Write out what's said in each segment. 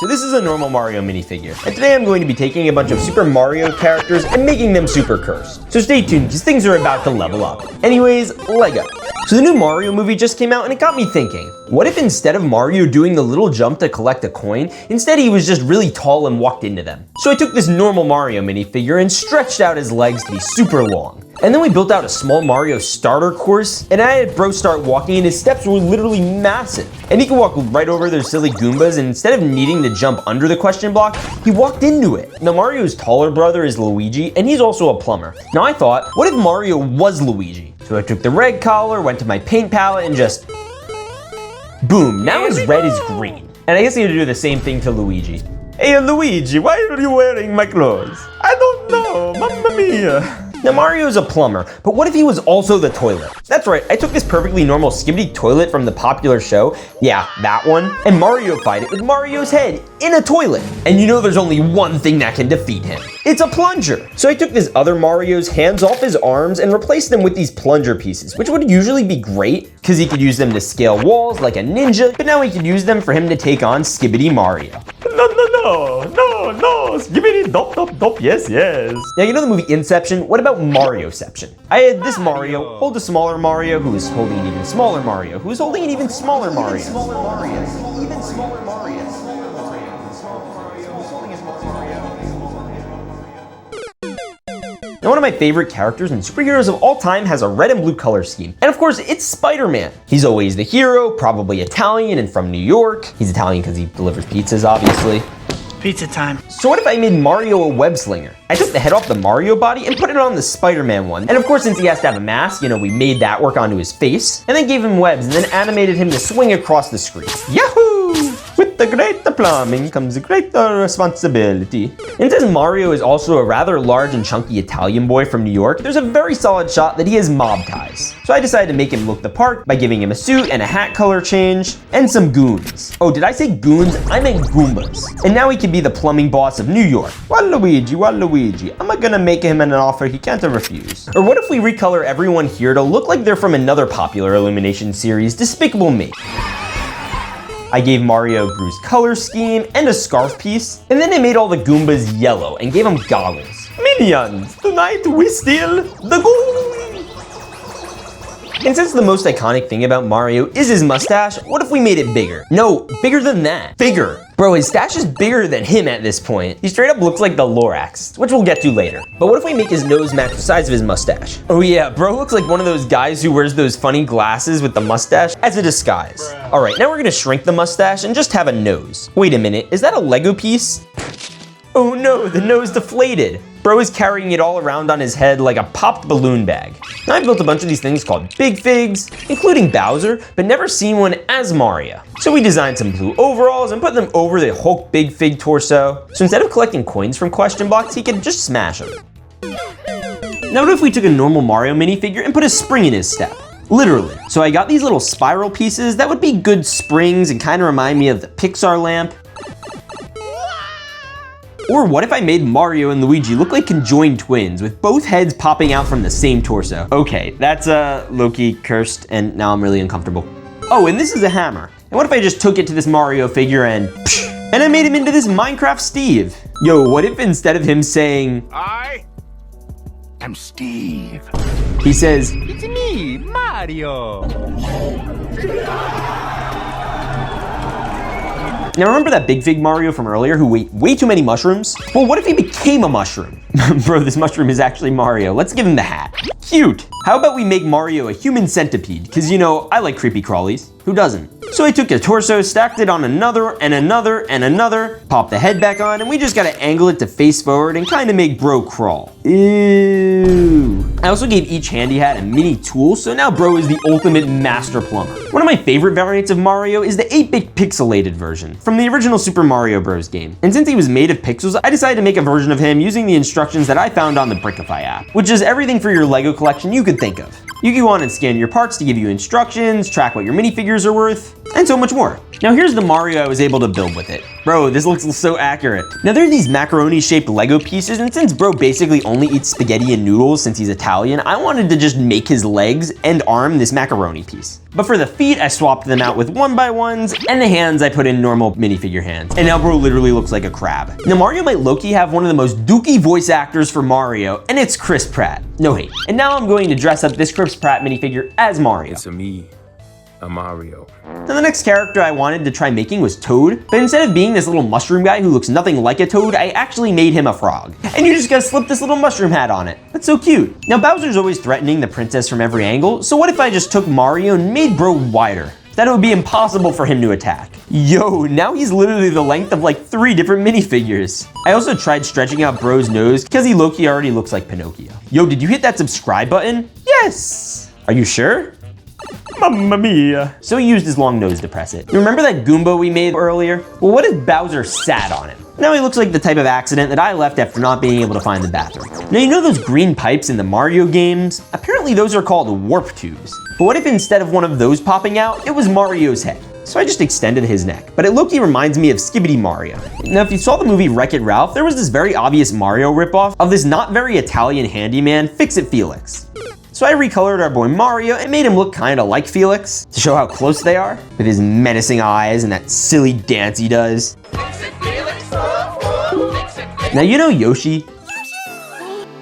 So this is a normal Mario minifigure, and today I'm going to be taking a bunch of Super Mario characters and making them super cursed. So stay tuned, because things are about to level up. Anyways, Lego. So the new Mario movie just came out and it got me thinking, what if instead of Mario doing the little jump to collect a coin, instead he was just really tall and walked into them? So I took this normal Mario minifigure and stretched out his legs to be super long. And then we built out a small Mario starter course, and I had Bro start walking and his steps were literally massive. And he could walk right over those silly Goombas, and instead of needing to jump under the question block, he walked into it. Now Mario's taller brother is Luigi, and he's also a plumber. Now I thought, what if Mario was Luigi? So I took the red collar, went to my paint palette, and just boom, now his red is green. And I guess I had to do the same thing to Luigi. Hey Luigi, why are you wearing my clothes? I don't know, mamma mia. Now Mario's a plumber, but what if he was also the toilet? That's right, I took this perfectly normal skibbity toilet from the popular show, yeah, that one, and Mario-fied it with Mario's head in a toilet. And you know there's only one thing that can defeat him. It's a plunger. So I took this other Mario's hands off his arms and replaced them with these plunger pieces, which would usually be great, because he could use them to scale walls like a ninja, but now he could use them for him to take on Skibbity Mario. No, Skibbity dop dop dop, yes. Now you know the movie Inception? What about Marioception? I had this Mario hold a smaller Mario who was holding an even smaller Mario who was holding an even smaller Mario. Even smaller Mario. Now one of my favorite characters and superheroes of all time has a red and blue color scheme. And of course, it's Spider-Man. He's always the hero, probably Italian and from New York. He's Italian because he delivers pizzas, obviously. Pizza time. So what if I made Mario a web slinger? I took the head off the Mario body and put it on the Spider-Man one. And of course, since he has to have a mask, you know, we made that work onto his face, and then gave him webs and then animated him to swing across the screen. Yahoo! With the greater plumbing comes a greater responsibility. And since Mario is also a rather large and chunky Italian boy from New York, there's a very solid shot that he has mob ties. So I decided to make him look the part by giving him a suit and a hat color change and some goons. Oh, did I say goons? I meant Goombas. And now he can be the plumbing boss of New York. Waluigi, I'm gonna make him an offer he can't refuse. Or what if we recolor everyone here to look like they're from another popular Illumination series, Despicable Me? I gave Mario Gru's color scheme and a scarf piece, and then I made all the Goombas yellow and gave them goggles. Minions, tonight we steal the gold! And since the most iconic thing about Mario is his mustache, what if we made it bigger? No, bigger than that. Bigger. Bro, his stash is bigger than him at this point. He straight up looks like the Lorax, which we'll get to later. But what if we make his nose match the size of his mustache? Oh yeah, bro looks like one of those guys who wears those funny glasses with the mustache as a disguise. All right, now we're gonna shrink the mustache and just have a nose. Wait a minute, is that a Lego piece? Oh no, the nose deflated. Bro is carrying it all around on his head like a popped balloon bag. Now I built a bunch of these things called Big Figs, including Bowser, but never seen one as Mario. So we designed some blue overalls and put them over the Hulk Big Fig torso. So instead of collecting coins from question blocks, he could just smash them. Now what if we took a normal Mario minifigure and put a spring in his step? Literally. So I got these little spiral pieces that would be good springs and kind of remind me of the Pixar lamp. Or what if I made Mario and Luigi look like conjoined twins with both heads popping out from the same torso? Okay, that's low-key cursed, and now I'm really uncomfortable. Oh, and this is a hammer. And what if I just took it to this Mario figure and I made him into this Minecraft Steve? Yo, what if instead of him saying, I am Steve, he says, it's me, Mario. Now remember that Big Fig Mario from earlier who ate way too many mushrooms? Well, what if he became a mushroom? Bro, this mushroom is actually Mario. Let's give him the hat. Cute. How about we make Mario a human centipede? Because you know, I like creepy crawlies. Who doesn't? So I took a torso, stacked it on another and another and another, popped the head back on, and we just gotta angle it to face forward and kind of make bro crawl. Ew. I also gave each handy hat a mini tool, so now bro is the ultimate master plumber. One of my favorite variants of Mario is the 8-bit pixelated version from the original Super Mario Bros. Game. And since he was made of pixels, I decided to make a version of him using the instructions that I found on the Brickify app, which is everything for your Lego collection you could think of. You can go on and scan your parts to give you instructions, track what your minifigures are worth, and so much more. Now here's the Mario I was able to build with it. Bro, this looks so accurate. Now there are these macaroni-shaped Lego pieces, and since bro basically only eats spaghetti and noodles since he's Italian, I wanted to just make his legs and arm this macaroni piece. But for the feet, I swapped them out with 1x1s, and the hands I put in normal minifigure hands. And now bro literally looks like a crab. Now Mario might low-key have one of the most dookie voice actors for Mario, and it's Chris Pratt. No hate. And now I'm going to dress up this Chris Pratt minifigure as Mario. It's me, a Mario. Now the next character I wanted to try making was Toad, but instead of being this little mushroom guy who looks nothing like a toad, I actually made him a frog. And you just gotta slip this little mushroom hat on it. That's so cute. Now Bowser's always threatening the princess from every angle, so what if I just took Mario and made bro wider? Then it would be impossible for him to attack. Yo, now he's literally the length of like 3 different minifigures. I also tried stretching out bro's nose because he low-key already looks like Pinocchio. Yo, did you hit that subscribe button? Yes! Are you sure? Mamma mia. So he used his long nose to press it. You remember that Goomba we made earlier? Well, what if Bowser sat on it? Now he looks like the type of accident that I left after not being able to find the bathroom. Now you know those green pipes in the Mario games? Apparently those are called warp tubes. But what if instead of one of those popping out, it was Mario's head? So I just extended his neck. But it low-key reminds me of Skibbity Mario. Now if you saw the movie Wreck-It Ralph, there was this very obvious Mario ripoff of this not very Italian handyman, Fix-It Felix. So I recolored our boy Mario and made him look kinda like Felix to show how close they are, with his menacing eyes and that silly dance he does. Now you know Yoshi?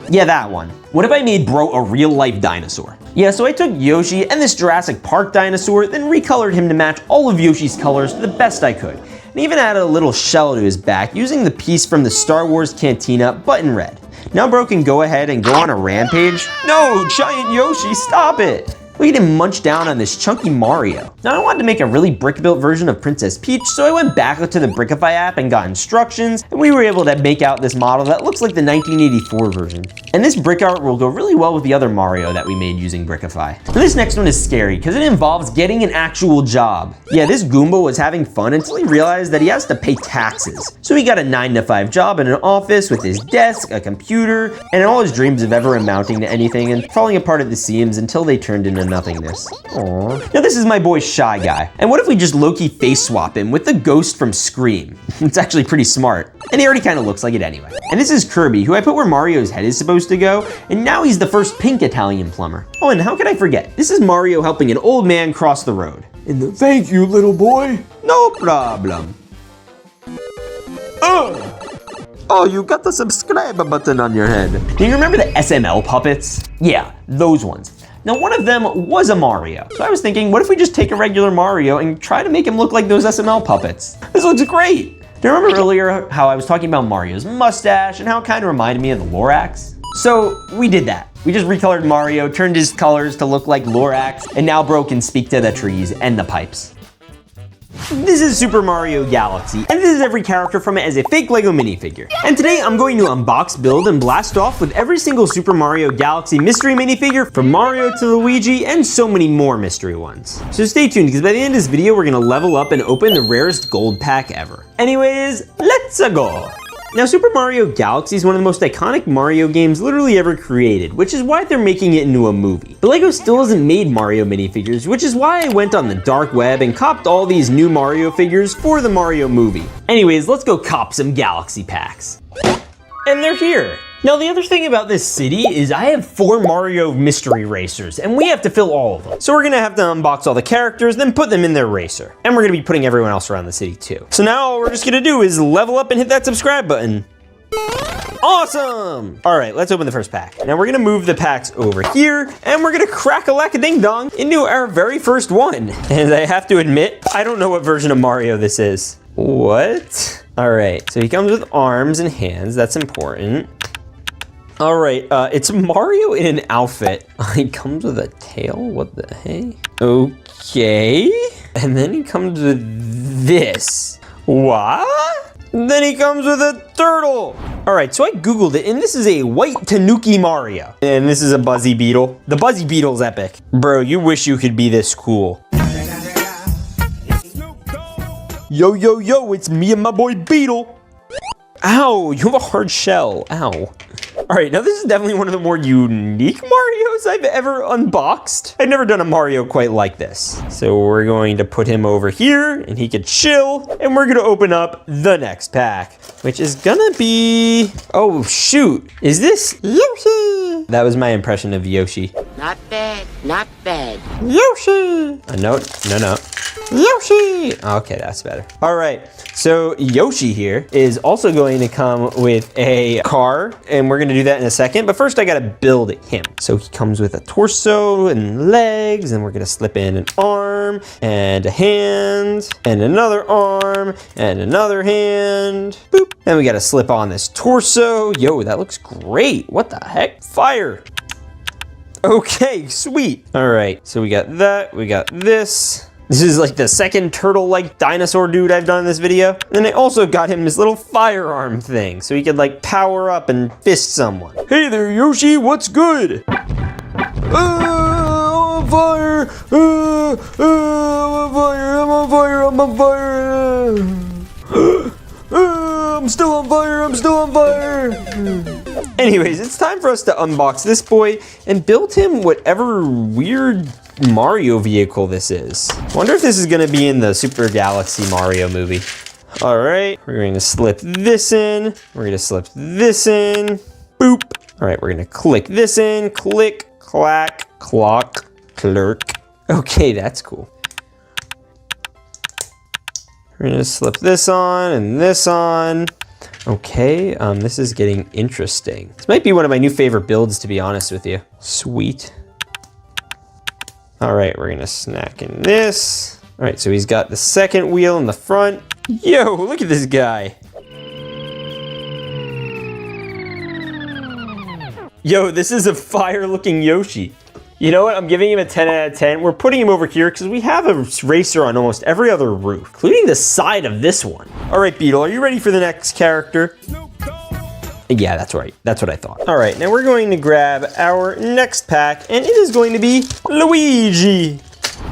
Yeah, that one. What if I made bro a real-life dinosaur? Yeah, so I took Yoshi and this Jurassic Park dinosaur, then recolored him to match all of Yoshi's colors to the best I could, and even added a little shell to his back using the piece from the Star Wars Cantina, but in red. Now bro can go ahead and go on a rampage. No, giant Yoshi, stop it! We can munch down on this chunky Mario. Now I wanted to make a really brick-built version of Princess Peach, so I went back to the Brickify app and got instructions, and we were able to make out this model that looks like the 1984 version. And this brick art will go really well with the other Mario that we made using Brickify. And this next one is scary, because it involves getting an actual job. Yeah, this Goomba was having fun until he realized that he has to pay taxes. So he got a 9-to-5 job in an office with his desk, a computer, and all his dreams of ever amounting to anything and falling apart at the seams until they turned into nothingness. Aww. Now this is my boy Shy Guy. And what if we just low-key face swap him with the ghost from Scream? It's actually pretty smart. And he already kind of looks like it anyway. And this is Kirby, who I put where Mario's head is supposed to go, and now he's the first pink Italian plumber. Oh, and how could I forget? This is Mario helping an old man cross the road. And thank you, little boy. No problem. Oh, you got the subscribe button on your head. Do you remember the SML puppets? Yeah, those ones. Now one of them was a Mario. So I was thinking, what if we just take a regular Mario and try to make him look like those SML puppets? This looks great. Do you remember earlier how I was talking about Mario's mustache and how it kind of reminded me of the Lorax? So we did that. We just recolored Mario, turned his colors to look like Lorax, and now bro can speak to the trees and the pipes. This is Super Mario Galaxy, and this is every character from it as a fake Lego minifigure. And today I'm going to unbox, build, and blast off with every single Super Mario Galaxy mystery minifigure from Mario to Luigi and so many more mystery ones. So stay tuned, because by the end of this video we're gonna level up and open the rarest gold pack ever. Anyways, let's go! Now Super Mario Galaxy is one of the most iconic Mario games literally ever created, which is why they're making it into a movie. But LEGO still hasn't made Mario minifigures, which is why I went on the dark web and copped all these new Mario figures for the Mario movie. Anyways, let's go cop some Galaxy packs. And they're here. Now the other thing about this city is I have 4 Mario mystery racers and we have to fill all of them. So we're gonna have to unbox all the characters, then put them in their racer. And we're gonna be putting everyone else around the city too. So now all we're just gonna do is level up and hit that subscribe button. Awesome! All right, let's open the first pack. Now we're gonna move the packs over here and we're gonna crack-a-lack-a-ding-dong into our very first one. And I have to admit, I don't know what version of Mario this is. What? All right, so he comes with arms and hands, that's important. All right, it's Mario in an outfit. He comes with a tail, what the heck? Okay. And then he comes with this. What? Then he comes with a turtle. All right, so I Googled it, and this is a white Tanuki Mario. And this is a Buzzy Beetle. The Buzzy Beetle's epic. Bro, you wish you could be this cool. Yo, yo, yo, it's me and my boy Beetle. Ow, you have a hard shell, ow. All right, now this is definitely one of the more unique Marios I've ever unboxed. I've never done a Mario quite like this. So we're going to put him over here and he could chill. And we're gonna open up the next pack, which is gonna be, oh shoot, is this Yoshi? That was my impression of Yoshi. Not bad, not bad. Yoshi! No. Yoshi! Okay, that's better. All right, so Yoshi here is also going to come with a car, and we're gonna do that in a second, but first I gotta build him. So he comes with a torso and legs, and we're gonna slip in an arm, and a hand, and another arm, and another hand. Boop. Then we gotta slip on this torso. Yo, that looks great. What the heck? Fire! Okay, sweet. All right, so we got that, we got this. This is like the second turtle-like dinosaur dude I've done in this video. And then I also got him this little firearm thing, so he could like power up and fist someone. Hey there, Yoshi, what's good? I'm on fire! I'm on fire! I'm on fire! I'm on fire! I'm still on fire! I'm still on fire! Anyways, it's time for us to unbox this boy and build him whatever weird Mario vehicle this is. Wonder if this is gonna be in the Super Galaxy Mario movie. All right, we're going to slip this in. We're gonna slip this in. Boop. All right, we're gonna click this in. Click, clack, clock, clerk. Okay, that's cool. We're gonna slip this on and this on. Okay, this is getting interesting. This might be one of my new favorite builds, to be honest with you. Sweet. All right, we're gonna snack in this. All right, so he's got the second wheel in the front. Yo, look at this guy. Yo, this is a fire-looking Yoshi. You know what? I'm giving him a 10 out of 10. We're putting him over here because we have a racer on almost every other roof, including the side of this one. All right, Beetle, are you ready for the next character? Yeah, that's right. That's what I thought. All right, now we're going to grab our next pack, and it is going to be Luigi.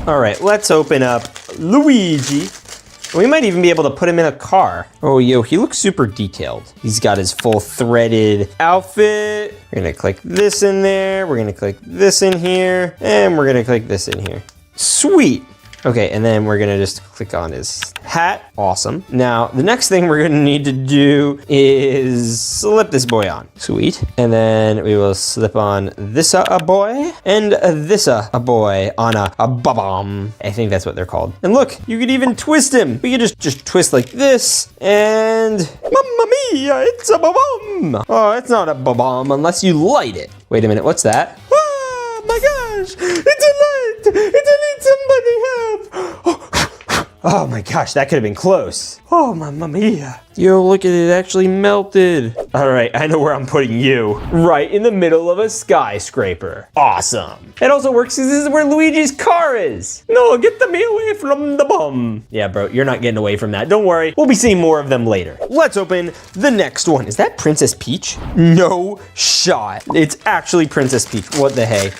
All right, let's open up Luigi. We might even be able to put him in a car. Oh, yo, he looks super detailed. He's got his full threaded outfit. We're gonna click this in there. We're gonna click this in here. And we're gonna click this in here. Sweet. Okay, and then we're gonna just click on his hat. Awesome. Now, the next thing we're gonna need to do is slip this boy on. Sweet. And then we will slip on this a boy and this a boy on a ba-bomb. I think that's what they're called. And look, you could even twist him. We could just twist like this and mamma mia, it's a ba-bomb. Oh, it's not a ba-bomb unless you light it. Wait a minute, what's that? Oh my gosh, it's a light. It's a light somebody have. Oh my gosh, that could have been close. Oh, mamma mia. Yo, look at it, it actually melted. All right, I know where I'm putting you. Right in the middle of a skyscraper. Awesome. It also works because this is where Luigi's car is. No, get me away from the bum. Yeah, bro, you're not getting away from that. Don't worry, we'll be seeing more of them later. Let's open the next one. Is that Princess Peach? No shot. It's actually Princess Peach. What the hey?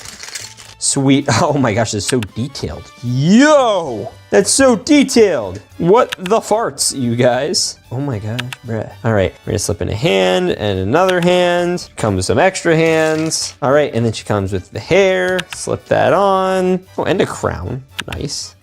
Sweet. Oh my gosh, it's so detailed. Yo, that's so detailed. What the farts, you guys? Oh my gosh, bruh. All right, we're gonna slip in a hand and another hand. Comes with some extra hands. All right, and then she comes with the hair. Slip that on. Oh, and a crown. Nice.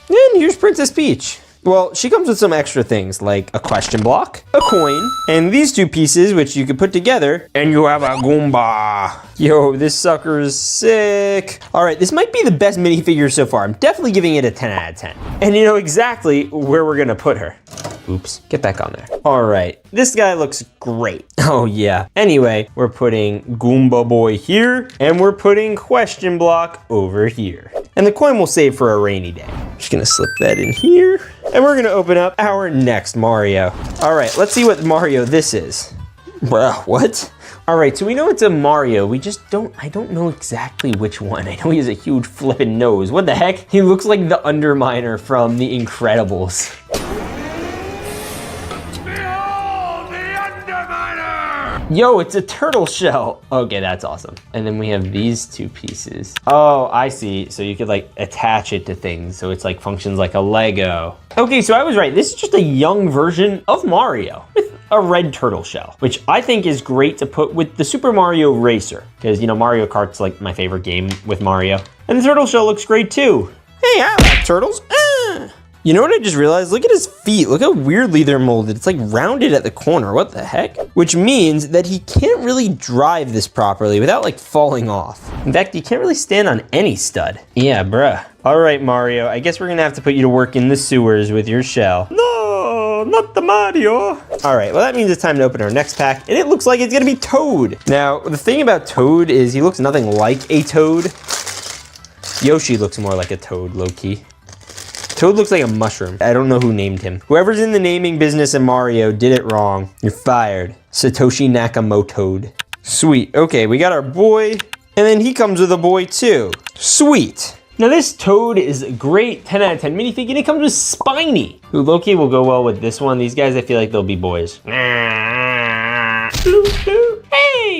And here's Princess Peach. Well, she comes with some extra things like a question block, a coin, and these two pieces, which you could put together, and you have a Goomba. Yo, this sucker is sick. All right, this might be the best minifigure so far. I'm definitely giving it a 10 out of 10. And you know exactly where we're gonna put her. Oops, get back on there. All right, this guy looks great. Oh yeah. Anyway, we're putting Goomba Boy here, and we're putting question block over here. And the coin we'll save for a rainy day. Just gonna slip that in here. And we're gonna open up our next Mario. All right, let's see what Mario this is. Bruh, what? All right, so we know it's a Mario. I don't know exactly which one. I know he has a huge flippin' nose. What the heck? He looks like the Underminer from The Incredibles. Yo, it's a turtle shell. Okay, that's awesome. And then we have these two pieces. Oh, I see. So you could like attach it to things. So it's like functions like a Lego. Okay, so I was right. This is just a young version of Mario with a red turtle shell, which I think is great to put with the Super Mario Racer, because, you know, Mario Kart's like my favorite game with Mario. And the turtle shell looks great too. Hey, I like turtles. You know what I just realized? Look at his feet. Look how weirdly they're molded. It's like rounded at the corner. What the heck? Which means that he can't really drive this properly without like falling off. In fact, he can't really stand on any stud. Yeah, bruh. All right, Mario, I guess we're gonna have to put you to work in the sewers with your shell. No, not the Mario. All right, well that means it's time to open our next pack, and it looks like it's gonna be Toad. Now, the thing about Toad is he looks nothing like a Toad. Yoshi looks more like a Toad, low-key. Toad looks like a mushroom. I don't know who named him. Whoever's in the naming business in Mario did it wrong. You're fired. Satoshi Nakamoto. Sweet, okay, we got our boy, and then he comes with a boy too. Sweet. Now this Toad is a great 10 out of 10 minifig, and it comes with Spiny, who low-key will go well with this one. These guys, I feel like they'll be boys. Hey,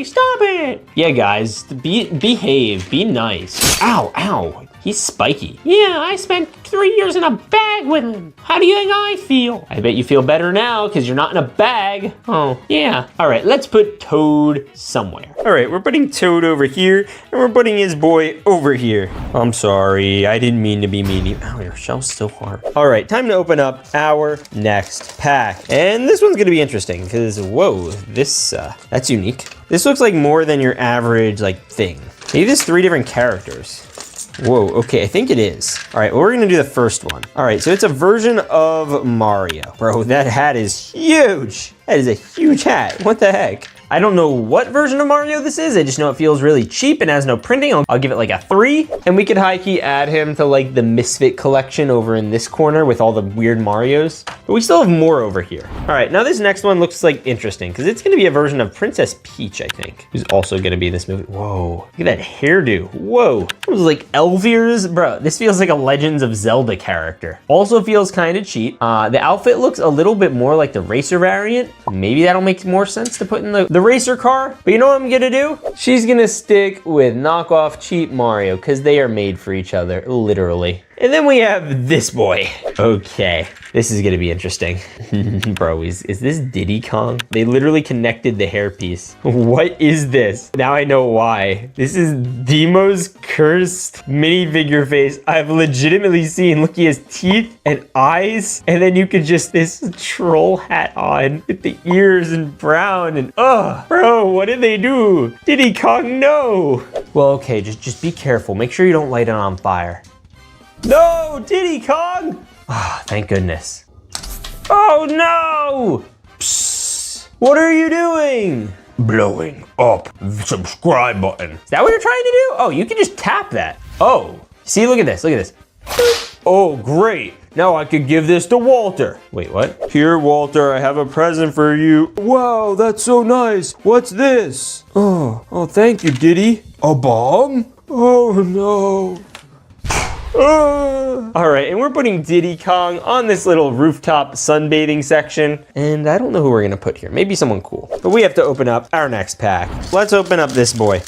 stop it! Yeah, guys, behave, be nice. Ow, ow, he's spiky. Yeah, I spent 3 years in a bag with him. How do you think I feel? I bet you feel better now, because you're not in a bag. Oh, yeah. All right, let's put Toad somewhere. All right, we're putting Toad over here, and we're putting his boy over here. I'm sorry, I didn't mean to be mean. Ow, your shell's still hard. All right, time to open up our next pack. And this one's gonna be interesting, because whoa, that's unique. This looks like more than your average, like, thing. Maybe there's 3 different characters. Whoa, okay, I think it is. All right, well, we're gonna do the first one. All right, so it's a version of Mario. Bro, that hat is huge. That is a huge hat, what the heck? I don't know what version of Mario this is. I just know it feels really cheap and has no printing. I'll give it like a 3. And we could high-key add him to like the Misfit collection over in this corner with all the weird Marios. But we still have more over here. All right, now this next one looks like interesting because it's gonna be a version of Princess Peach, I think, who's also gonna be in this movie. Whoa, look at that hairdo. Whoa, it was like elf ears. Bro, this feels like a Legends of Zelda character. Also feels kind of cheap. The outfit looks a little bit more like the Racer variant. Maybe that'll make more sense to put in the racer car, but you know what I'm gonna do? She's gonna stick with knockoff cheap Mario because they are made for each other, literally. And then we have this boy. Okay, this is gonna be interesting. Bro, is this Diddy Kong? They literally connected the hairpiece. What is this? Now I know why. This is the most cursed minifigure face I've legitimately seen. Look, he has teeth and eyes, and then you could just, this troll hat on with the ears and brown and bro, what did they do? Diddy Kong, no. Well, okay, just be careful. Make sure you don't light it on fire. No, Diddy Kong! Ah, thank goodness. Oh no! Psst, what are you doing? Blowing up the subscribe button. Is that what you're trying to do? Oh, you can just tap that. Oh, see, look at this, look at this. Oh, great. Now I could give this to Walter. Wait, what? Here, Walter, I have a present for you. Wow, that's so nice. What's this? Oh, thank you, Diddy. A bomb? Oh no. All right, and we're putting Diddy Kong on this little rooftop sunbathing section. And I don't know who we're gonna put here. Maybe someone cool. But we have to open up our next pack. Let's open up this boy.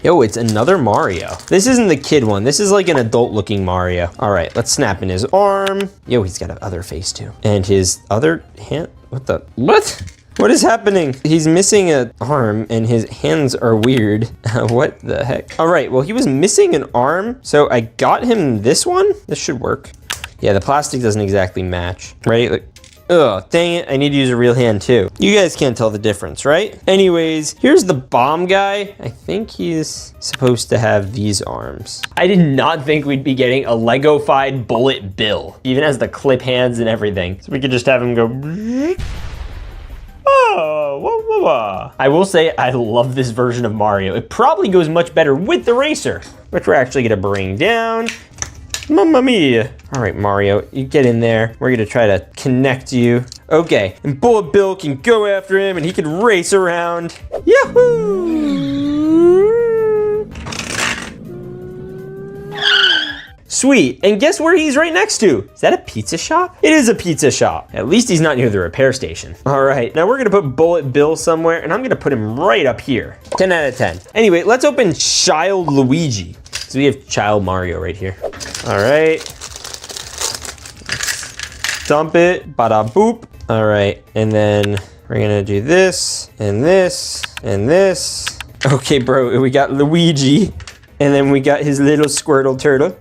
Yo, it's another Mario. This isn't the kid one. This is like an adult looking Mario. All right, let's snap in his arm. Yo, he's got an other face too. And his other hand, what? What is happening? He's missing an arm and his hands are weird. What the heck? All right, well, he was missing an arm. So I got him this one. This should work. Yeah, the plastic doesn't exactly match, right? Like, oh, dang it, I need to use a real hand too. You guys can't tell the difference, right? Anyways, here's the bomb guy. I think he's supposed to have these arms. I did not think we'd be getting a Lego-fied Bullet Bill. He even has the clip hands and everything. So we could just have him go. Oh, whoa, whoa, whoa. I will say I love this version of Mario. It probably goes much better with the racer, which we're actually gonna bring down. Mamma mia. All right, Mario, you get in there. We're gonna try to connect you. Okay, and Bullet Bill can go after him and he can race around. Yahoo! Sweet, and guess where he's right next to? Is that a pizza shop? It is a pizza shop. At least he's not near the repair station. All right, now we're gonna put Bullet Bill somewhere and I'm gonna put him right up here. 10 out of 10. Anyway, let's open Child Luigi. So we have Child Mario right here. All right. Dump it, bada boop. All right, and then we're gonna do this, and this, and this. Okay, bro, we got Luigi, and then we got his little Squirtle turtle.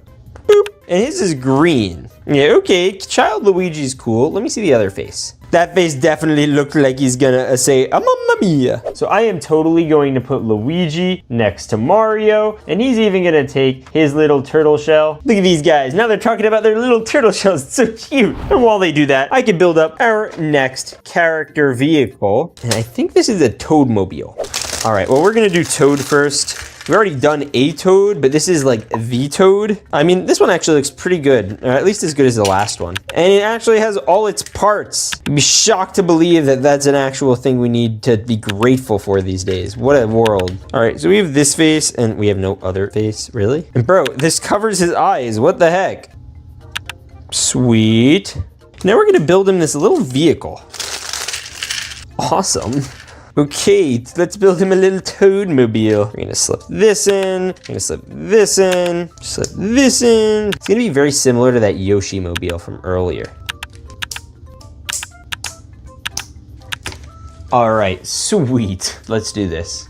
Boop, and his is green. Yeah, okay, child Luigi's cool. Let me see the other face. That face definitely looked like he's gonna say, Mamma mia. So I am totally going to put Luigi next to Mario, and he's even gonna take his little turtle shell. Look at these guys, now they're talking about their little turtle shells, it's so cute. And while they do that, I can build up our next character vehicle, and I think this is a Toadmobile. All right, well, we're gonna do Toad first. We've already done a Toad, but this is like the Toad. I mean, this one actually looks pretty good, or at least as good as the last one. And it actually has all its parts. You'd be shocked to believe that that's an actual thing we need to be grateful for these days. What a world. All right, so we have this face, and we have no other face, really? And bro, this covers his eyes, what the heck? Sweet. Now we're gonna build him this little vehicle. Awesome. Okay, let's build him a little Toadmobile. We're gonna slip this in, we're gonna slip this in, slip this in. It's gonna be very similar to that Yoshi mobile from earlier. All right, sweet. Let's do this.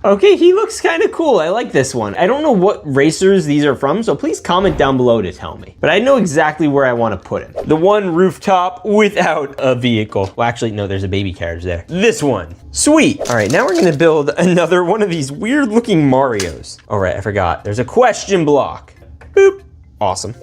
Okay, he looks kind of cool. I like this one. I don't know what racers these are from, so please comment down below to tell me. But I know exactly where I want to put him. The one rooftop without a vehicle. Well, actually, no, there's a baby carriage there. This one. Sweet. All right, now we're gonna build another one of these weird looking Marios. All right, I forgot. There's a question block. Boop. Awesome.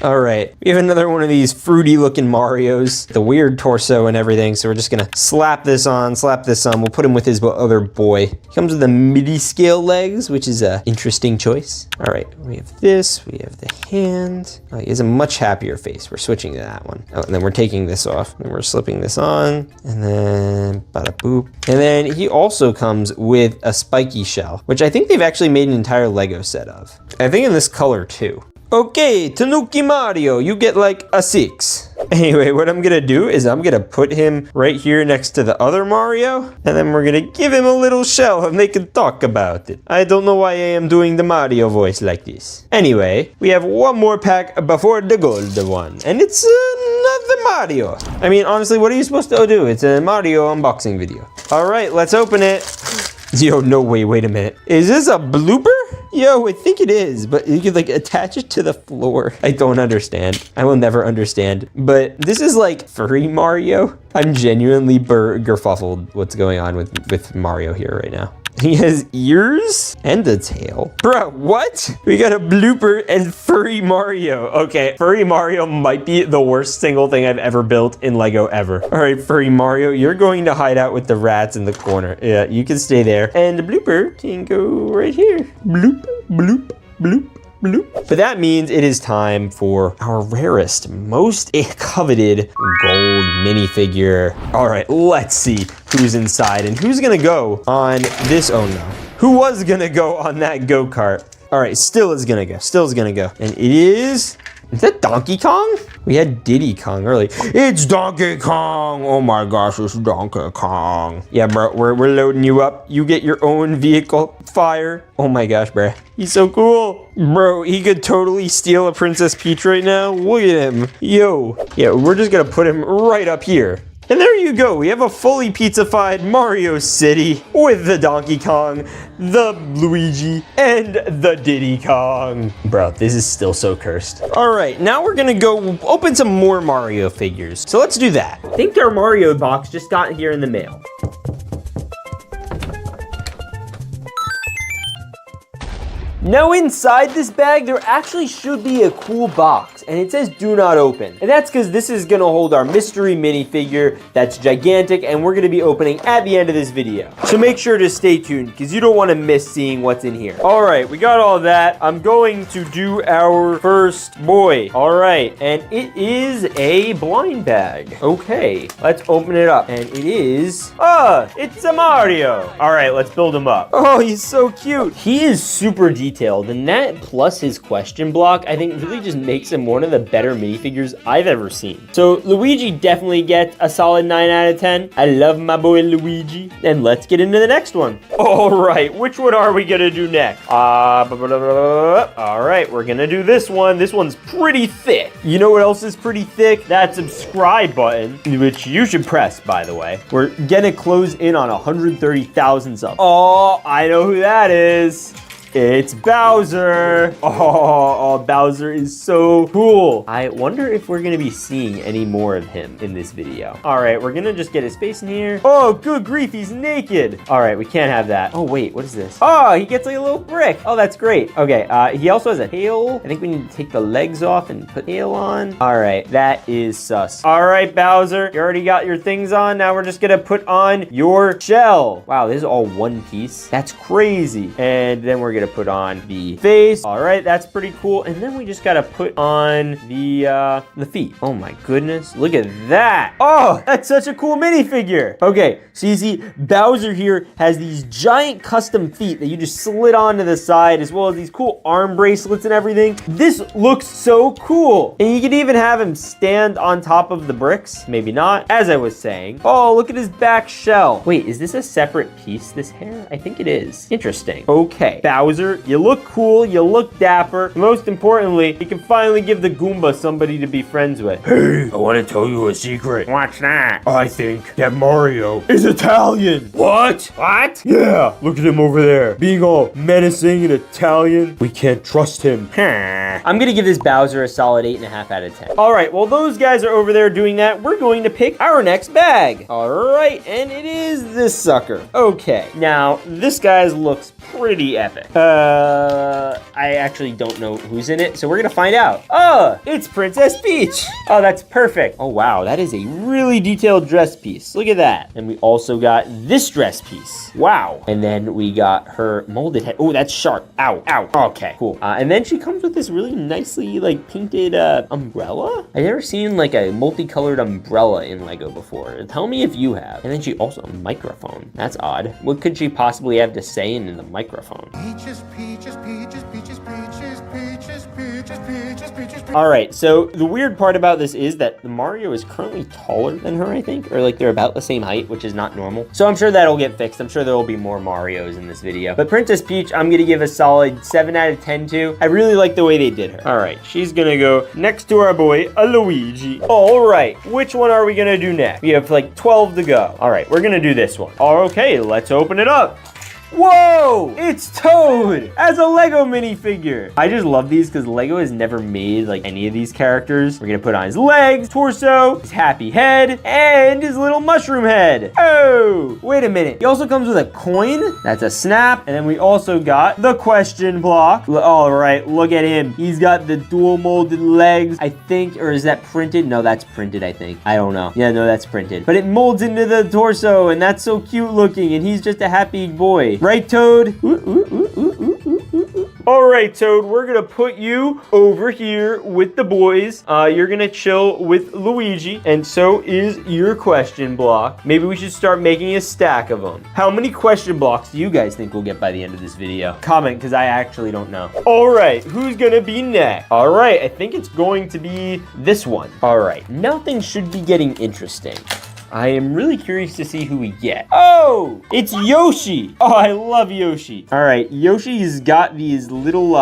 All right, we have another one of these fruity looking Marios, the weird torso and everything. So we're just gonna slap this on. We'll put him with his other boy. He comes with the midi scale legs, which is an interesting choice. All right, we have this, we have the hand. Oh, he has a much happier face. We're switching to that one. Oh, and then we're taking this off and we're slipping this on, and then bada boop. And then he also comes with a spiky shell, which I think they've actually made an entire Lego set of. I think in this color too. Okay, Tanuki Mario, you get like a 6. Anyway, what I'm gonna do is I'm gonna put him right here next to the other Mario, and then we're gonna give him a little shell and they can talk about it. I don't know why I am doing the Mario voice like this. Anyway, we have one more pack before the gold one, and it's another Mario. I mean, honestly, what are you supposed to do? It's a Mario unboxing video. All right, let's open it. Yo, no way, wait a minute. Is this a blooper? Yo, I think it is, but you could like attach it to the floor. I don't understand. I will never understand. But this is like furry Mario. I'm genuinely gerfuffled what's going on with Mario here right now. He has ears and a tail. Bro, what? We got a blooper and furry Mario. Okay, furry Mario might be the worst single thing I've ever built in Lego ever. All right, furry Mario, you're going to hide out with the rats in the corner. Yeah, you can stay there. And the blooper can go right here. Bloop, bloop, bloop. Bloop. But that means it is time for our rarest, most coveted gold minifigure. All right, let's see who's inside and who's gonna go on this. Oh no. Who was gonna go on that go-kart? All right, still is gonna go. And it is that Donkey Kong? We had Diddy Kong early. It's Donkey Kong. Oh my gosh, it's Donkey Kong. Yeah, bro, we're loading you up. You get your own vehicle. Fire. Oh my gosh, bro. He's so cool. Bro, he could totally steal a Princess Peach right now. Look at him. Yo. Yeah, we're just gonna put him right up here. And there you go, we have a fully pizzified Mario City with the Donkey Kong, the Luigi, and the Diddy Kong. Bro, this is still so cursed. All right, now we're gonna go open some more Mario figures. So let's do that. I think our Mario box just got here in the mail. Now inside this bag, there actually should be a cool box, and it says do not open. And that's because this is gonna hold our mystery minifigure that's gigantic, and we're gonna be opening at the end of this video. So make sure to stay tuned, because you don't wanna miss seeing what's in here. All right, we got all that. I'm going to do our first boy. All right, and it is a blind bag. Okay, let's open it up, and it is, it's a Mario. All right, let's build him up. Oh, he's so cute. He is super detailed, and that plus his question block, I think really just makes him more one of the better minifigures I've ever seen. So Luigi definitely gets a solid 9 out of 10. I love my boy Luigi. And let's get into the next one. All right, which one are we gonna do next? All right, we're gonna do this one. This one's pretty thick. You know what else is pretty thick? That subscribe button, which you should press, by the way. We're gonna close in on 130,000 subs. Oh, I know who that is. It's Bowser. Oh, Bowser is so cool. I wonder if we're gonna be seeing any more of him in this video. All right, we're gonna just get his face in here. Oh, good grief, he's naked. All right, we can't have that. Oh, wait, what is this? Oh, he gets like a little brick. Oh, that's great. Okay, he also has a tail. I think we need to take the legs off and put tail on. All right, that is sus. All right, Bowser, you already got your things on. Now we're just gonna put on your shell. Wow, this is all one piece. That's crazy. And then we're gonna put on the face. All right, that's pretty cool. And then we just gotta put on the feet. Oh my goodness, look at that. Oh, that's such a cool minifigure. Okay, so you see Bowser here has these giant custom feet that you just slid onto the side, as well as these cool arm bracelets and everything. This looks so cool. And you can even have him stand on top of the bricks. Maybe not, as I was saying. Oh, look at his back shell. Wait, is this a separate piece, this hair? I think it is. Interesting. Okay, Bowser, you look cool, you look dapper. Most importantly, you can finally give the Goomba somebody to be friends with. Hey, I want to tell you a secret. What's that? I think that Mario Is Italian. What? What? Yeah, look at him over there, being all menacing and Italian. We can't trust him. I'm gonna give this Bowser a solid 8.5 out of 10. All right, while those guys are over there doing that, we're going to pick our next bag. All right, and it is this sucker. Okay, now this guy's looks pretty epic. I actually don't know who's in it, so we're gonna find out. Oh, it's Princess Peach. Oh, that's perfect. Oh, wow, that is a really detailed dress piece. Look at that. And we also got this dress piece. Wow. And then we got her molded head. Oh, that's sharp. Ow, ow. Okay, cool. And then she comes with this really nicely, like, painted umbrella. I've never seen, like, a multicolored umbrella in Lego before. Tell me if you have. And then she also a microphone. That's odd. What could she possibly have to say in the microphone? Peaches, peaches, peaches, peaches, peaches, peaches, peaches, peaches, peaches. All right, so the weird part about this is that Mario is currently taller than her, I think, or like they're about the same height, which is not normal. So I'm sure that'll get fixed. I'm sure there will be more Marios in this video. But Princess Peach, I'm gonna give a solid 7 out of 10 to. I really like the way they did her. All right, she's gonna go next to our boy, Luigi. All right, which one are we gonna do next? We have like 12 to go. All right, we're gonna do this one. Okay, let's open it up. Whoa! It's Toad as a Lego minifigure. I just love these because Lego has never made like any of these characters. We're gonna put on his legs, torso, his happy head, and his little mushroom head. Oh, wait a minute. He also comes with a coin. That's a snap. And then we also got the question block. All right, look at him. He's got the dual molded legs, I think, or is that printed? No, that's printed, I think. I don't know. Yeah, no, that's printed. But it molds into the torso, and that's so cute looking, and he's just a happy boy. Right, Toad? All right, Toad, we're gonna put you over here with the boys. You're gonna chill with Luigi, and so is your question block. Maybe we should start making a stack of them. How many question blocks do you guys think we'll get by the end of this video? Comment, because I actually don't know. All right, who's gonna be next? All right, I think it's going to be this one. All right, now things should be getting interesting. I am really curious to see who we get. Oh, it's Yoshi. Oh, I love Yoshi. All right, Yoshi's got these little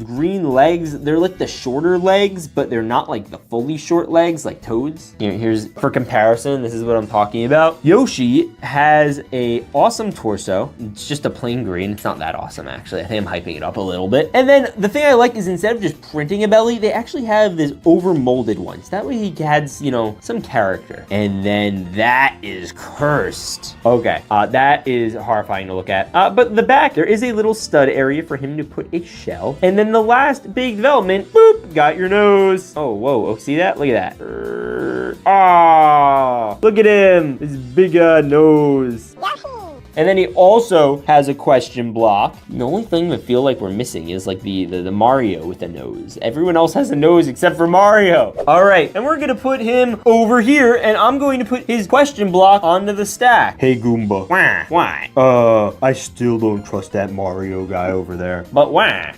green legs. They're like the shorter legs, but they're not like the fully short legs like Toad's. Here's for comparison, this is what I'm talking about. Yoshi has a awesome torso. It's just a plain green. It's not that awesome, actually. I think I'm hyping it up a little bit. And then the thing I like is instead of just printing a belly, they actually have this over molded one. So that way he adds, you know, some character. And then that is cursed. Okay, that is horrifying to look at. But the back, there is a little stud area for him to put a shell. And then the last big development, boop, got your nose. Oh, whoa, oh, see that? Look at that. Ah, look at him, his big nose. And then he also has a question block. The only thing I feel like we're missing is like the Mario with a nose. Everyone else has a nose except for Mario. All right, and we're gonna put him over here, and I'm going to put his question block onto the stack. Hey, Goomba. Why? I still don't trust that Mario guy over there. But why?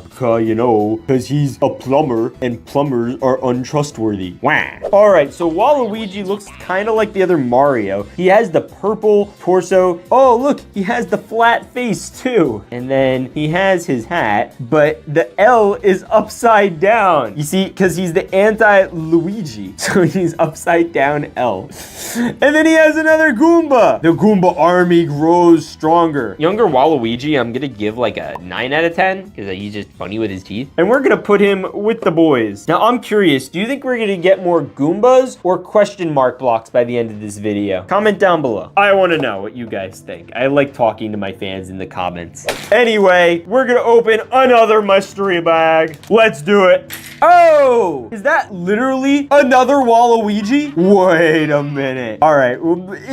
Because he's a plumber, and plumbers are untrustworthy. Why? All right, so Waluigi looks kind of like the other Mario. He has the purple torso. Oh, look, he has the flat face too. And then he has his hat, but the L is upside down. You see, because he's the anti-Luigi. So he's upside down L. And then he has another Goomba. The Goomba army grows stronger. Younger Waluigi, I'm gonna give like a 9 out of 10 because he's just funny with his teeth. And we're gonna put him with the boys. Now I'm curious, do you think we're gonna get more Goombas or question mark blocks by the end of this video? Comment down below. I wanna know what you guys think. I like talking to my fans in the comments. Anyway, we're gonna open another mystery bag. Let's do it. Oh, is that literally another Waluigi? Wait a minute. All right,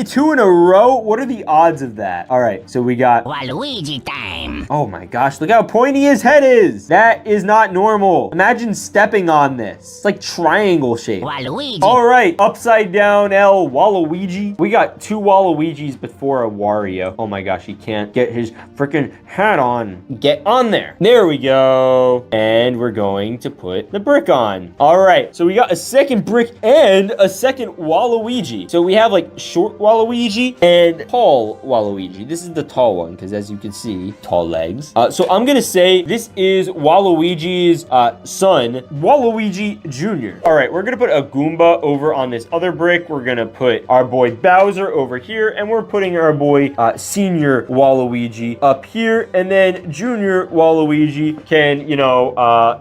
2 in a row? What are the odds of that? All right, so we got Waluigi time. Oh my gosh, look how pointy his head is. That is not normal. Imagine stepping on this. It's like triangle shape. Waluigi. All right, upside down L, Waluigi. We got 2 Waluigis before a Wario. Oh my gosh, he can't get his freaking hat on. Get on there. There we go. And we're going to put the brick on. All right, so we got a second brick and a second Waluigi. So we have like short Waluigi and tall Waluigi. This is the tall one because as you can see, tall legs. So I'm gonna say this is Waluigi's son, Waluigi Jr. All right, we're gonna put a Goomba over on this other brick. We're gonna put our boy Bowser over here, and we're putting our boy Senior Waluigi up here, and then Junior Waluigi can,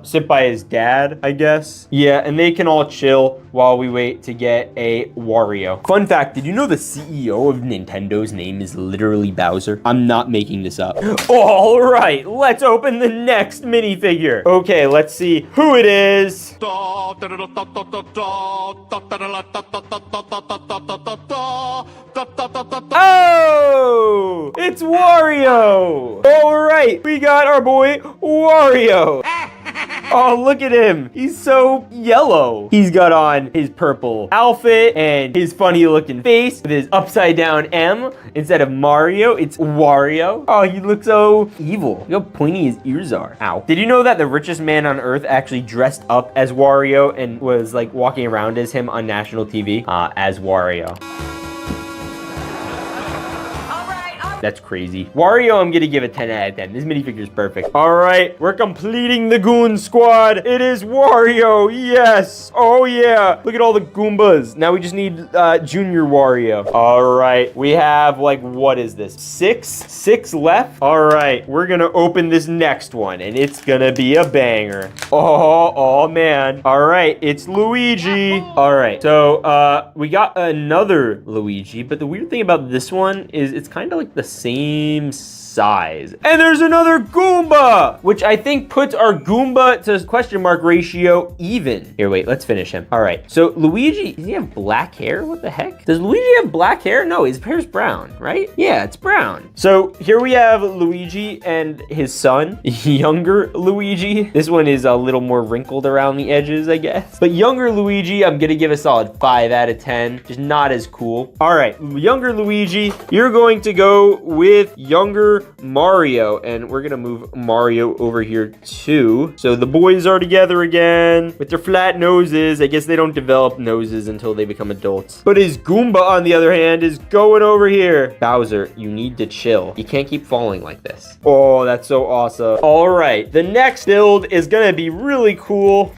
sit by his dad, I guess. Yeah, and they can all chill while we wait to get a Wario. Fun fact, did you know the CEO of Nintendo's name is literally Bowser? I'm not making this up. All right, let's open the next minifigure. Okay, let's see who it is. Oh, it's Wario. All right, we got our boy Wario. Oh, look at him. He's so yellow. He's got on his purple outfit and his funny looking face with his upside down M. Instead of Mario, it's Wario. Oh, he looks so evil. Look how pointy his ears are. Ow. Did you know that the richest man on earth actually dressed up as Wario and was like walking around as him on national TV as Wario? That's crazy. Wario, I'm gonna give a 10 out of 10. This minifigure is perfect. All right, we're completing the Goon Squad. It is Wario, yes. Oh yeah, look at all the Goombas. Now we just need Junior Wario. All right, we have like, what is this? Six left. All right, we're gonna open this next one and it's gonna be a banger. Oh man. All right, it's Luigi. All right, so we got another Luigi, but the weird thing about this one is it's kind of like the same size. And there's another Goomba, which I think puts our Goomba to question mark ratio even. Here, wait, let's finish him. All right, so Luigi, does he have black hair? What the heck? Does Luigi have black hair? No, his hair's brown, right? Yeah, it's brown. So here we have Luigi and his son, younger Luigi. This one is a little more wrinkled around the edges, I guess. But younger Luigi, I'm gonna give a solid 5 out of 10. Just not as cool. All right, younger Luigi, you're going to go with younger Mario, and we're gonna move Mario over here too. So the boys are together again with their flat noses. I guess they don't develop noses until they become adults. But his Goomba, on the other hand, is going over here. Bowser, you need to chill. You can't keep falling like this. Oh, that's so awesome. All right, the next build is gonna be really cool.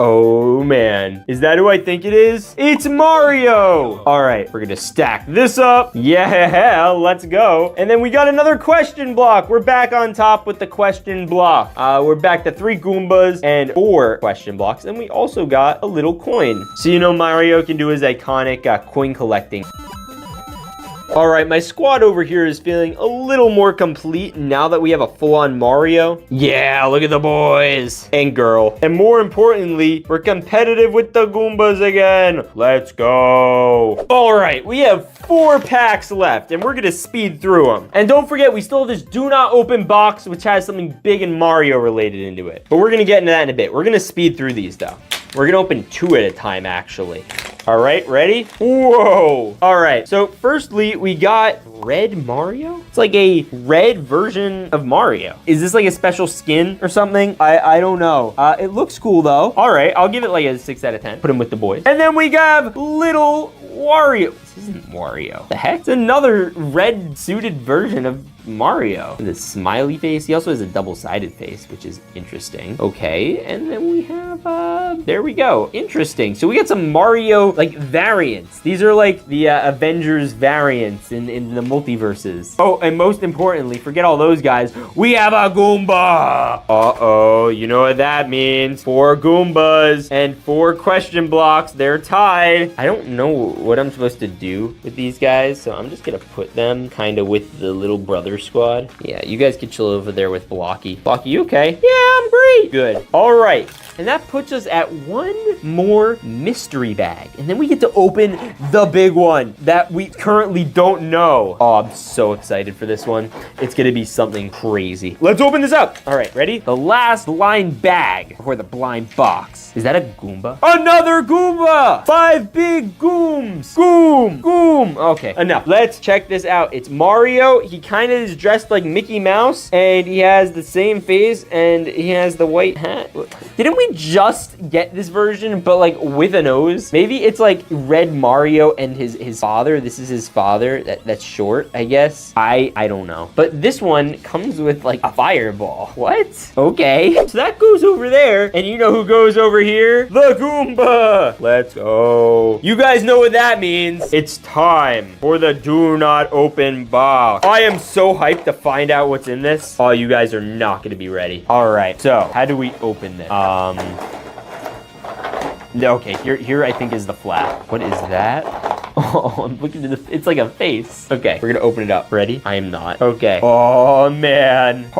Oh man, is that who I think it is? It's Mario! All right, we're gonna stack this up. Yeah, let's go. And then we got another question block. We're back on top with the question block. We're back to 3 Goombas and 4 question blocks. And we also got a little coin. So you know Mario can do his iconic coin collecting. All right, my squad over here is feeling a little more complete now that we have a full-on Mario. Yeah, look at the boys and girl. And more importantly, we're competitive with the Goombas again. Let's go. All right, we have 4 packs left and we're gonna speed through them. And don't forget, we still have this do not open box, which has something big and Mario related into it. But we're gonna get into that in a bit. We're gonna speed through these though. We're gonna open 2 at a time, actually. All right, ready? Whoa. All right, so firstly, we got Red Mario? It's like a red version of Mario. Is this like a special skin or something? I don't know. It looks cool though. All right, I'll give it like a 6 out of 10. Put him with the boys. And then we got little Wario. This isn't Wario. The heck? It's another red suited version of Mario. With a smiley face. He also has a double-sided face, which is interesting. Okay, and then we have, there we go. Interesting. So we got some Mario, like, variants. These are like the Avengers variants in the multiverses. Oh, and most importantly, forget all those guys, we have a Goomba. Uh-oh, you know what that means. 4 Goombas and 4 question blocks. They're tied. I don't know what I'm supposed to do with these guys, so I'm just gonna put them kind of with the little brother squad. Yeah, you guys can chill over there with Blocky. Blocky, you okay? Yeah, I'm great. Good. All right. And that puts us at 1 more mystery bag. And then we get to open the big one that we currently don't know. Oh, I'm so excited for this one. It's gonna be something crazy. Let's open this up. All right, ready? The last blind bag before the blind box. Is that a Goomba? Another Goomba! 5 big Gooms. Goom. Okay, enough. Let's check this out. It's Mario. He kind of is dressed like Mickey Mouse, and he has the same face, and he has the white hat. Didn't we just get this version, but like with a nose? Maybe it's like Red Mario and his father. This is his father. That's short, I guess. I don't know. But this one comes with like a fireball. What? Okay. So that goes over there, and you know who goes over here? The Goomba. Let's go. You guys know what that means. It's time for the do not open box. I am so hyped to find out what's in this. Oh, you guys are not gonna be ready. All right, so how do we open this? Okay, here I think is the flap. What is that? Oh, I'm looking at it's like a face. Okay, we're gonna open it up. Ready? I am not. Okay. Oh, man.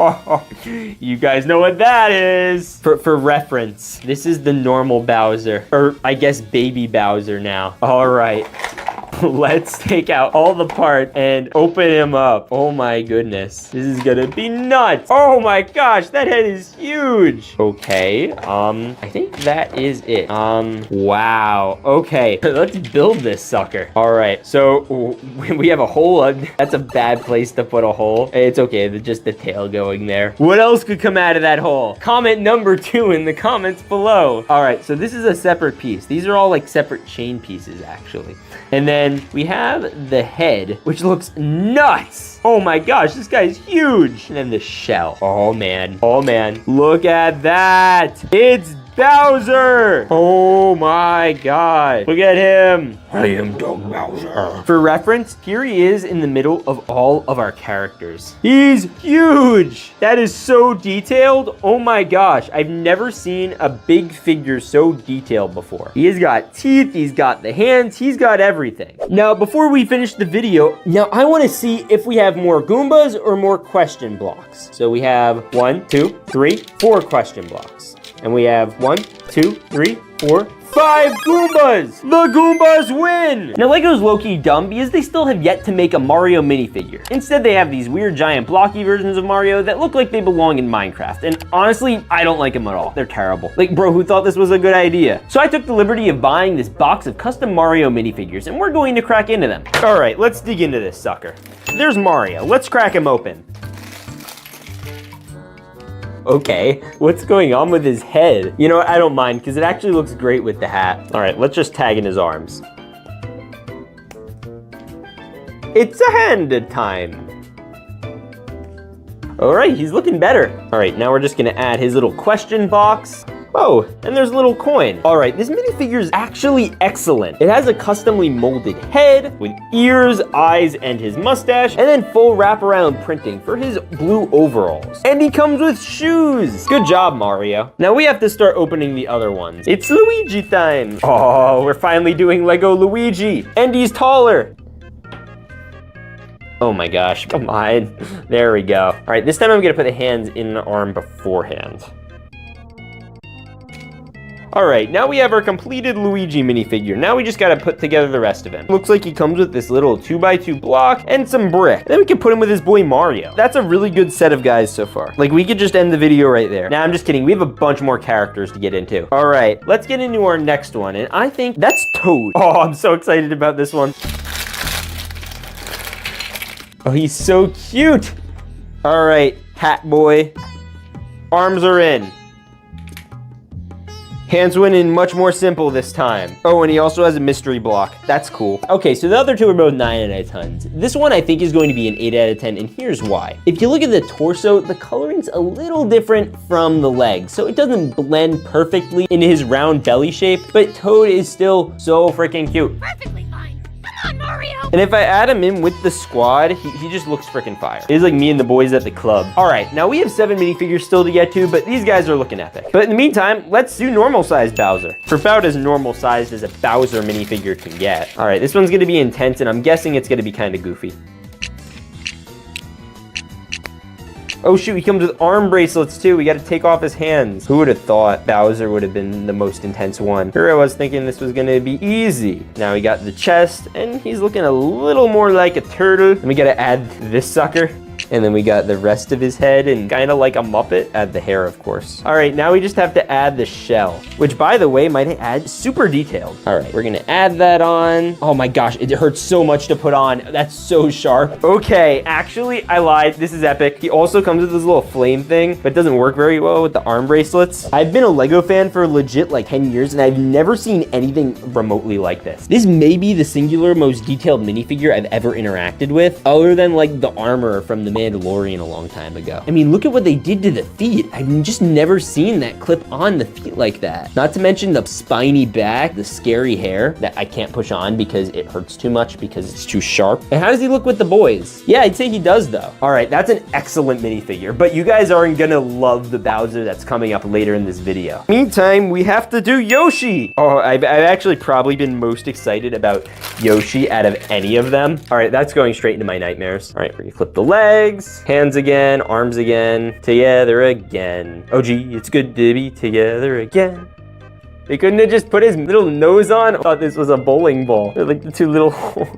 You guys know what that is. For reference, this is the normal Bowser. Or, I guess, baby Bowser now. All right. Let's take out all the parts and open him up. Oh my goodness. This is gonna be nuts. Oh my gosh, that head is huge. Okay, I think that is it. Wow. Okay, let's build this sucker. All right, so we have a hole. That's a bad place to put a hole. It's okay, just the tail going there. What else could come out of that hole? Comment number 2 in the comments below. All right, so this is a separate piece. These are all like separate chain pieces, actually. And then we have the head, which looks nuts. Oh my gosh, this guy's huge. And then the shell. Oh man. Oh man. Look at that. It's Bowser. Oh my god. Look at him. I am Doug Bowser. For reference, here he is in the middle of all of our characters. He's huge. That is so detailed. Oh my gosh. I've never seen a big figure so detailed before. He's got teeth. He's got the hands. He's got everything. Now, before we finish the video, I want to see if we have more Goombas or more question blocks. So we have 1, 2, 3, 4 question blocks. And we have 1, 2, 3, 4, 5 Goombas! The Goombas win! Now, LEGO's low-key dumb because they still have yet to make a Mario minifigure. Instead, they have these weird giant blocky versions of Mario that look like they belong in Minecraft. And honestly, I don't like them at all. They're terrible. Like, bro, who thought this was a good idea? So I took the liberty of buying this box of custom Mario minifigures, and we're going to crack into them. All right, let's dig into this sucker. There's Mario. Let's crack him open. Okay, what's going on with his head? You know what, I don't mind, because it actually looks great with the hat. All right, let's just tag in his arms. It's a hand time. All right, he's looking better. All right, now we're just gonna add his little question box. Oh, and there's a little coin. All right, this minifigure is actually excellent. It has a customly molded head with ears, eyes, and his mustache, and then full wraparound printing for his blue overalls. And he comes with shoes. Good job, Mario. Now we have to start opening the other ones. It's Luigi time. Oh, we're finally doing Lego Luigi. And he's taller. Oh my gosh, come on. There we go. All right, this time I'm gonna put the hands in the arm beforehand. All right, now we have our completed Luigi minifigure. Now we just gotta put together the rest of him. Looks like he comes with this little 2x2 block and some brick. Then we can put him with his boy Mario. That's a really good set of guys so far. Like, we could just end the video right there. Nah, I'm just kidding. We have a bunch more characters to get into. All right, let's get into our next one. And I think that's Toad. Oh, I'm so excited about this one. Oh, he's so cute. All right, Hat Boy. Arms are in. Hands went in much more simple this time. Oh, and he also has a mystery block. That's cool. Okay, so the other two are both 9 out of 10s. This one I think is going to be an 8 out of 10, and here's why. If you look at the torso, the coloring's a little different from the legs, so it doesn't blend perfectly into his round belly shape, but Toad is still so freaking cute. Perfectly fine. Come on, Mario. And if I add him in with the squad, he just looks freaking fire. He's like me and the boys at the club. All right, now we have 7 minifigures still to get to, but these guys are looking epic. But in the meantime, let's do normal sized Bowser. For about as normal sized as a Bowser minifigure can get. All right, this one's gonna be intense, and I'm guessing it's gonna be kind of goofy. Oh shoot, he comes with arm bracelets too. We gotta take off his hands. Who would have thought Bowser would have been the most intense one? Here I was thinking this was gonna be easy. Now we got the chest, and he's looking a little more like a turtle. Then we gotta add this sucker. And then we got the rest of his head and kind of like a Muppet. Add the hair, of course. All right, now we just have to add the shell, which by the way, might add super detailed. All right, we're gonna add that on. Oh my gosh, it hurts so much to put on. That's so sharp. Okay, actually, I lied. This is epic. He also comes with this little flame thing, but it doesn't work very well with the arm bracelets. I've been a Lego fan for legit like 10 years, and I've never seen anything remotely like this. This may be the singular most detailed minifigure I've ever interacted with, other than like the armor from the Mandalorian a long time ago. I mean, look at what they did to the feet. I've just never seen that clip on the feet like that. Not to mention the spiny back, the scary hair that I can't push on because it hurts too much because it's too sharp. And how does he look with the boys? Yeah, I'd say he does though. All right, that's an excellent minifigure, but you guys aren't gonna love the Bowser that's coming up later in this video. Meantime, we have to do Yoshi. Oh, I've actually probably been most excited about Yoshi out of any of them. All right, that's going straight into my nightmares. All right, we're gonna flip the legs, hands again, arms again, together again. Oh gee, it's good to be together again. They couldn't have just put his little nose on? I thought this was a bowling ball. They're like the two little holes.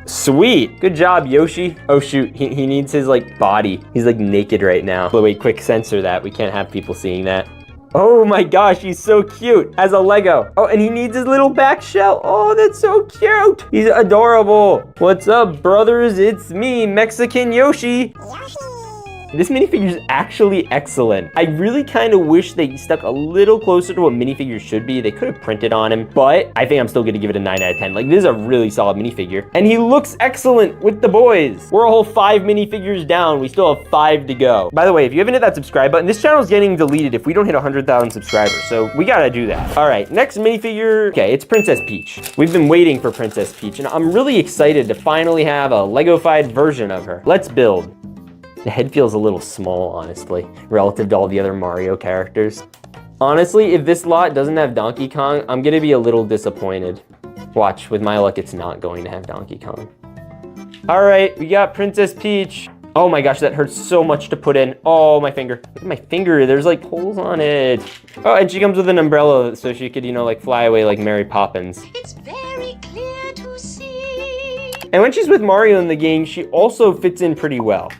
Sweet, good job, Yoshi. Oh shoot, he needs his like body. He's like naked right now. But wait, quick censor that. We can't have people seeing that. Oh my gosh, he's so cute as a Lego. Oh, and he needs his little back shell. Oh, that's so cute. He's adorable. What's up, brothers? It's me, Mexican Yoshi. This minifigure is actually excellent. I really kind of wish they stuck a little closer to what minifigures should be. They could have printed on him, but I think I'm still gonna give it a 9 out of 10. Like, this is a really solid minifigure. And he looks excellent with the boys. We're a whole 5 minifigures down. We still have 5 to go. By the way, if you haven't hit that subscribe button, this channel is getting deleted if we don't hit 100,000 subscribers. So we gotta do that. All right, next minifigure. Okay, it's Princess Peach. We've been waiting for Princess Peach, and I'm really excited to finally have a Lego-fied version of her. Let's build. The head feels a little small, honestly, relative to all the other Mario characters. Honestly, if this lot doesn't have Donkey Kong, I'm gonna be a little disappointed. Watch, with my luck, it's not going to have Donkey Kong. All right, we got Princess Peach. Oh my gosh, that hurts so much to put in. Oh, my finger. Look at my finger, there's like holes on it. Oh, and she comes with an umbrella so she could, you know, like fly away like Mary Poppins. It's very clear to see. And when she's with Mario in the game, she also fits in pretty well.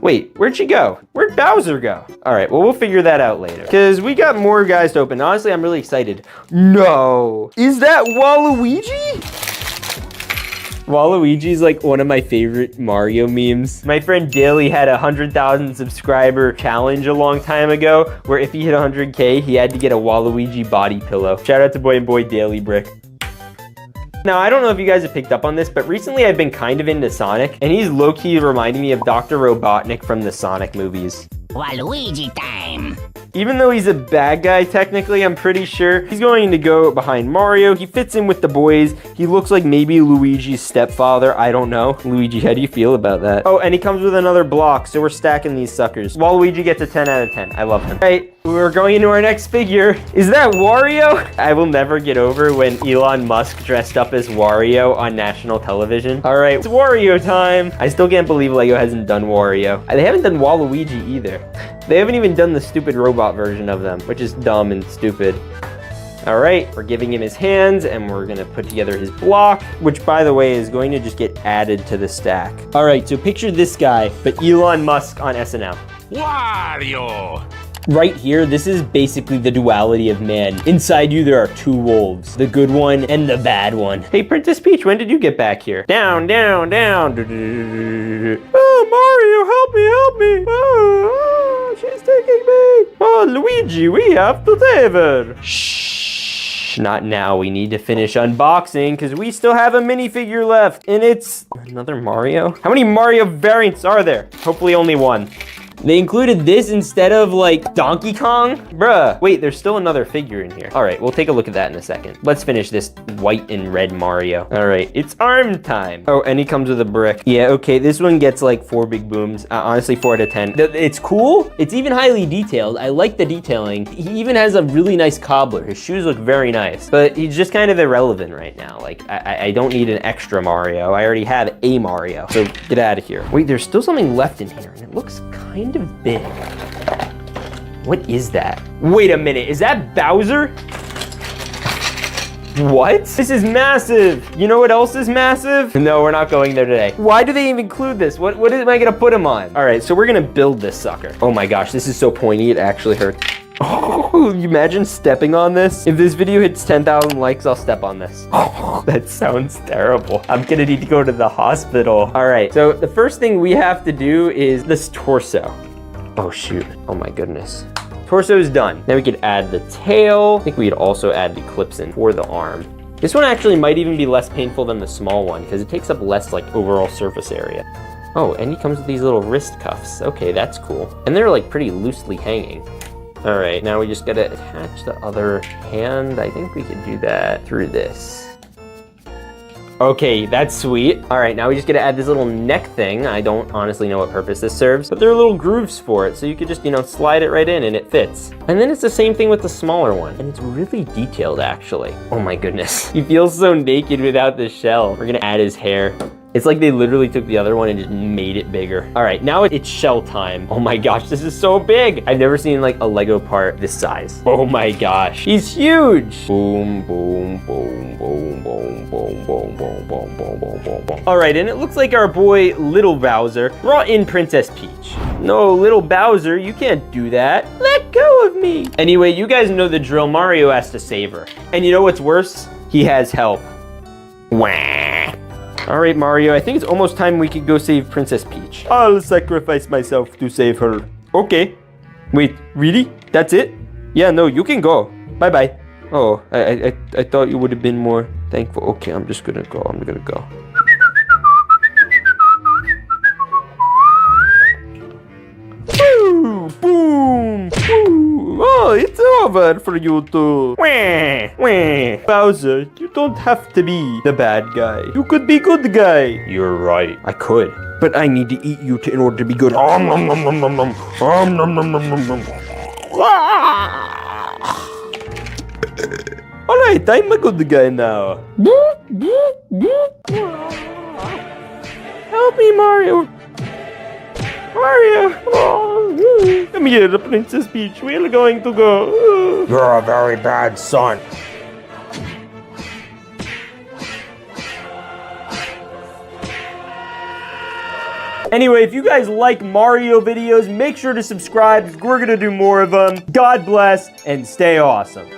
Wait, where'd she go? Where'd Bowser go? All right, well, we'll figure that out later. Because we got more guys to open. Honestly, I'm really excited. No! Is that Waluigi? Waluigi's like one of my favorite Mario memes. My friend Daly had a 100,000 subscriber challenge a long time ago, where if he hit 100K, he had to get a Waluigi body pillow. Shout out to Boy and Boy Daily Brick. Now, I don't know if you guys have picked up on this, but recently I've been kind of into Sonic, and he's low-key reminding me of Dr. Robotnik from the Sonic movies. Waluigi time. Even though he's a bad guy, technically, I'm pretty sure he's going to go behind Mario. He fits in with the boys. He looks like maybe Luigi's stepfather. I don't know. Luigi, how do you feel about that? Oh, and he comes with another block, so we're stacking these suckers. Waluigi gets a 10 out of 10. I love him. All right, we're going into our next figure. Is that Wario? I will never get over when Elon Musk dressed up as Wario on national television. All right, it's Wario time. I still can't believe Lego hasn't done Wario. They haven't done Waluigi either. They haven't even done the stupid robot version of them, which is dumb and stupid. All right, we're giving him his hands and we're gonna put together his block, which by the way is going to just get added to the stack. All right, so picture this guy, but Elon Musk on SNL. Wario! Right here, this is basically the duality of man. Inside you, there are two wolves, the good one and the bad one. Hey, Princess Peach, when did you get back here? Down, down, down. Oh, Mario, help me, help me. Oh, she's taking me. Oh, Luigi, we have to save her. Shh, not now. We need to finish unboxing because we still have a minifigure left. And it's another Mario. How many Mario variants are there? Hopefully only one. They included this instead of like Donkey Kong? Bruh. Wait, there's still another figure in here. All right, we'll take a look at that in a second. Let's finish this white and red Mario. All right, it's arm time. Oh, and he comes with a brick. Yeah, okay, this one gets like 4 big booms. Honestly, 4 out of 10. It's cool. It's even highly detailed. I like the detailing. He even has a really nice cobbler. His shoes look very nice, but he's just kind of irrelevant right now. Like, I don't need an extra Mario. I already have a Mario, so get out of here. Wait, there's still something left in here, and it looks kind of big. What is that? Wait a minute, is that Bowser? What? This is massive. You know what else is massive? No, we're not going there today. Why do they even include this? What am I gonna put him on? All right, so we're gonna build this sucker. Oh my gosh, this is so pointy, it actually hurts. Oh, you imagine stepping on this? If this video hits 10,000 likes, I'll step on this. Oh, that sounds terrible. I'm gonna need to go to the hospital. All right, so the first thing we have to do is this torso. Oh shoot, oh my goodness. Torso is done. Now we could add the tail. I think we'd also add the clips in for the arm. This one actually might even be less painful than the small one because it takes up less like overall surface area. Oh, and he comes with these little wrist cuffs. Okay, that's cool. And they're like pretty loosely hanging. All right, now we just gotta attach the other hand. I think we could do that through this. Okay, that's sweet. All right, now we just gotta add this little neck thing. I don't honestly know what purpose this serves, but there are little grooves for it, so you could just, you know, slide it right in and it fits. And then it's the same thing with the smaller one, and it's really detailed actually. Oh my goodness. He feels so naked without the shell. We're gonna add his hair. It's like they literally took the other one and just made it bigger. All right, now it's shell time. Oh my gosh, this is so big. I've never seen like a Lego part this size. Oh my gosh, he's huge. Boom, boom, boom, boom, boom, boom, boom, boom, boom, boom, boom, boom, boom. All right, and it looks like our boy, Little Bowser, brought in Princess Peach. No, Little Bowser, you can't do that. Let go of me. Anyway, you guys know the drill. Mario has to save her. And you know what's worse? He has help. Wah. All right, Mario, I think it's almost time we could go save Princess Peach. I'll sacrifice myself to save her. Okay. Wait, really? That's it? Yeah, no, you can go. Bye-bye. Oh, I thought you would have been more thankful. Okay, I'm just gonna go. I'm gonna go. Boom, boom, boom. Oh, it's over for you two. Wah, wah. Bowser, you don't have to be the bad guy. You could be good guy. You're right. I could. But I need to eat you in order to be good. All right, I'm a good guy now. Help me, Mario. Mario! Oh, come here, Princess Peach. We're going to go. You're a very bad son. Anyway, if you guys like Mario videos, make sure to subscribe. We're going to do more of them. God bless and stay awesome.